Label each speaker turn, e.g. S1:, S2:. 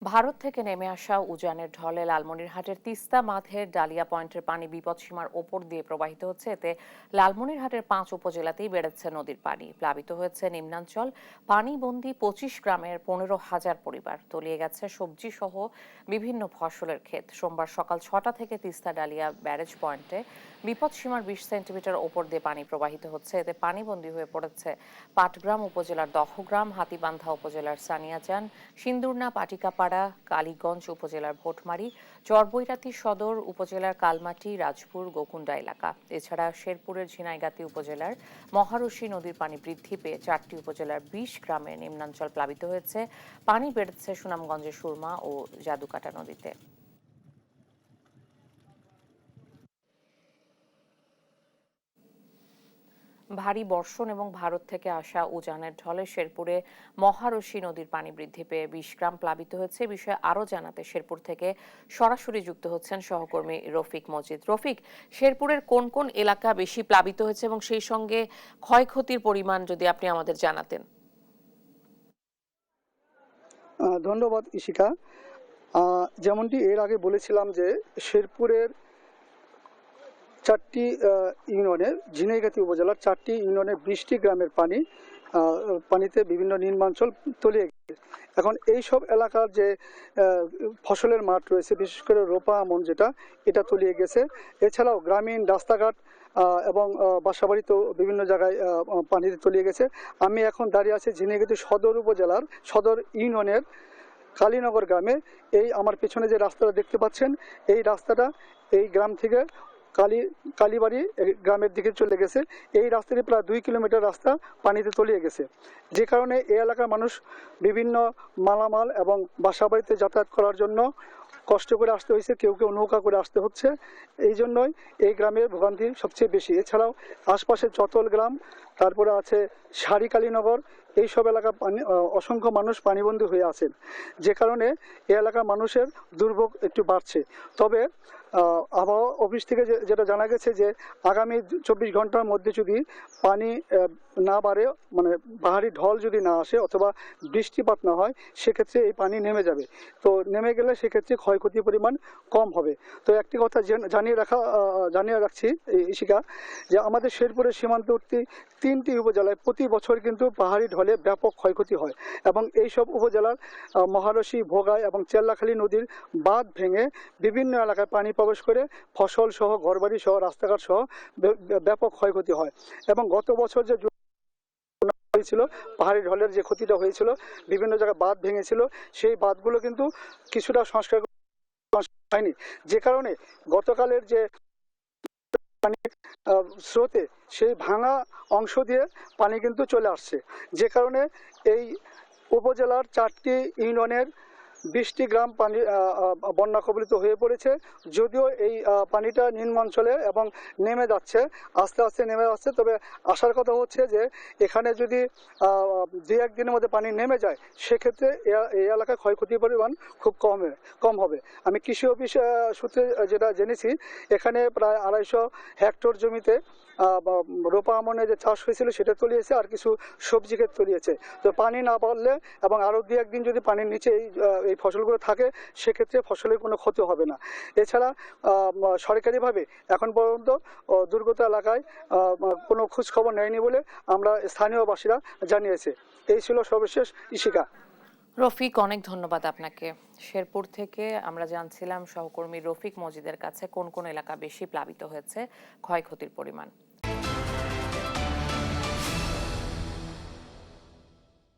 S1: ভারত থেকে নেমে আসা উজানের ঢলে লালমনিরহাটের তিস্তা বাঁধের ডালিয়া পয়েন্টের পানি বিপদসীমার ওপর দিয়ে প্রবাহিত হচ্ছে। এতে লালমনিরহাটের 5 উপজেলাতেই বেড়েছে নদীর পানি। প্লাবিত হয়েছে নিম্নাঞ্চল। পানিবন্দী 25 গ্রামের 15,000 পরিবার। তলিয়ে গেছে সবজি সহ বিভিন্ন ফসলের ক্ষেত। সোমবার সকাল 6টা থেকে তিস্তা ডালিয়া ব্যারেজ পয়েন্টে বিপদসীমার 20 সেন্টিমিটার ওপর দিয়ে পানি প্রবাহিত হচ্ছে। এতে পানিবন্দী হয়ে পড়েছে পাটগ্রাম উপজেলার দহগ্রাম, হাতীবান্ধা উপজেলার সানিয়াচান, সিন্দুরনা, পাটিকাপাড়া, কালীগঞ্জ উপজেলার ভোটমারি, চরবৈরাতি সদর উপজেলার কালমাটি, রাজপুর, গোকুন্ডা এলাকা। এছাড়া শেরপুরের ঝিনাইগাতি উপজেলার মহারশী নদীর পানি বৃদ্ধি পেয়ে 4টি উপজেলার 20 গ্রামের নিম্নাঞ্চল প্লাবিত হয়েছে। পানি বেড়েছে সুনামগঞ্জের সুরমা ও জাদুকাটা নদীতে। ভারী বর্ষণ এবং ভারত থেকে আসা উজানের ঢলে শেরপুরে মহারশী নদীর পানি বৃদ্ধি পেয়ে 20 গ্রাম প্লাবিত হয়েছে। বিষয়ে আরো জানাতে শেরপুর থেকে সরাসরি যুক্ত হচ্ছেন সহকর্মী রফিক মজিদ। রফিক, শেরপুরের কোন কোন এলাকা বেশি প্লাবিত হয়েছে এবং সেই সঙ্গে ক্ষয়ক্ষতির পরিমাণ যদি আপনি আমাদের জানাতেন।
S2: ধন্যবাদ ইশিকা। যেমনটি এর আগে বলেছিলাম যে শেরপুরের 4টি ইউনিয়নের ঝিনাইগাতি উপজেলার 4টি ইউনিয়নের 20টি গ্রামের পানিতে বিভিন্ন নিম্নাঞ্চল তলিয়ে গেছে। এখন এই সব এলাকার যে ফসলের মাঠ রয়েছে, বিশেষ করে রোপা আমন এটা তলিয়ে গেছে। এছাড়াও গ্রামীণ রাস্তাঘাট এবং বাসাবাড়িতেও বিভিন্ন জায়গায় পানিতে তলিয়ে গেছে। আমি এখন দাঁড়িয়ে আছি ঝিনাইগাতি সদর উপজেলার সদর ইউনিয়নের কালীনগর গ্রামে। এই আমার পেছনে যে রাস্তাটা দেখতে পাচ্ছেন, এই রাস্তাটা এই গ্রাম থেকে কালীবাড়ি গ্রামের দিকে চলে গেছে। এই রাস্তাটি প্রায় 2 কিলোমিটার রাস্তা পানিতে তলিয়ে গেছে, যে কারণে এই এলাকার মানুষ বিভিন্ন মালামাল এবং বাসাবাড়িতে যাতায়াত করার জন্য কষ্ট করে আসতে হয়েছে, কেউ কেউ নৌকা করে আসতে হচ্ছে। এই জন্যই এই গ্রামের ভোগান্তি সবচেয়ে বেশি। এছাড়াও আশপাশে চতল গ্রাম, তারপরে আছে সারিকালীনগর, এইসব এলাকা অসংখ্য মানুষ পানিবন্দী হয়ে আছেন, যে কারণে এই এলাকার মানুষের দুর্ভোগ একটু বাড়ছে। তবে আবহাওয়া অফিস থেকে যেটা জানা গেছে যে আগামী 24 ঘন্টার মধ্যে যদি পানি না বাড়ে, মানে পাহাড়ি ঢল যদি না আসে অথবা বৃষ্টিপাত না হয়, সেক্ষেত্রে এই পানি নেমে যাবে। তো নেমে গেলে সেক্ষেত্রে ক্ষয়ক্ষতির পরিমাণ কম হবে। তো একটি কথা জানিয়ে রাখছি ইশিকা, যে আমাদের শেরপুরের সীমান্তবর্তী 3টি উপজেলায় প্রতি বছর কিন্তু পাহাড়ি ঢলে ব্যাপক ক্ষয়ক্ষতি হয় এবং এইসব উপজেলার মহারশী, ভোগাই এবং চেল্লাখালী নদীর বাঁধ ভেঙে বিভিন্ন এলাকায় পানি প্রবেশ করে ফসল সহ, ঘরবাড়ি সহ, রাস্তাঘাট সহ ব্যাপক ক্ষয়ক্ষতি হয়। এবং গত বছর যে হয়েছিল, পাহাড়ি ঢলের যে ক্ষতিটা হয়েছিল, বিভিন্ন জায়গায় বাঁধ ভেঙেছিল, সেই বাঁধগুলো কিন্তু কিছুটা সংস্কার হয়নি, যে কারণে গতকালের যে পানির স্রোতে সেই ভাঙা অংশ দিয়ে পানি কিন্তু চলে আসছে, যে কারণে এই উপজেলার 4টি ইউনিয়নের 20টি গ্রাম পানি বন্যা কবলিত হয়ে পড়েছে। যদিও এই পানিটা নিম্নাঞ্চলে এবং নেমে যাচ্ছে, আস্তে আস্তে নেমে যাচ্ছে। তবে আসার কথা হচ্ছে যে এখানে যদি 2-1 দিনের মধ্যে পানি নেমে যায়, সেক্ষেত্রে এই এলাকায় ক্ষয়ক্ষতির পরিমাণ খুব কম হবে। আমি কৃষি অফিস সূত্রে যেটা জেনেছি, এখানে প্রায় 250 হেক্টর জমিতে রোপা আমনে যে চাষ হয়েছিল সেটা তলিয়েছে, আর কিছু সবজি ক্ষেত তলিয়েছে। তো পানি না বাড়লে এবং আরও 2-1 দিন যদি পানির নিচে এই ফসলগুলো থাকে, সেক্ষেত্রে ফসলের কোনো ক্ষতি হবে না। এছাড়া সরকারিভাবে এখন পর্যন্ত দুর্গত এলাকায় কোনো খোঁজখবর নেয়নি বলে আমরা স্থানীয়বাসীরা জানিয়েছে। এই ছিল সর্বশেষ ইশিকা।
S1: রফিক, অনেক ধন্যবাদ আপনাকে। শেরপুর থেকে আমরা জানছিলাম সহকর্মী রফিক মজিদের কাছে কোন কোন এলাকা বেশি প্লাবিত হয়েছে, ক্ষয়ক্ষতির পরিমাণ।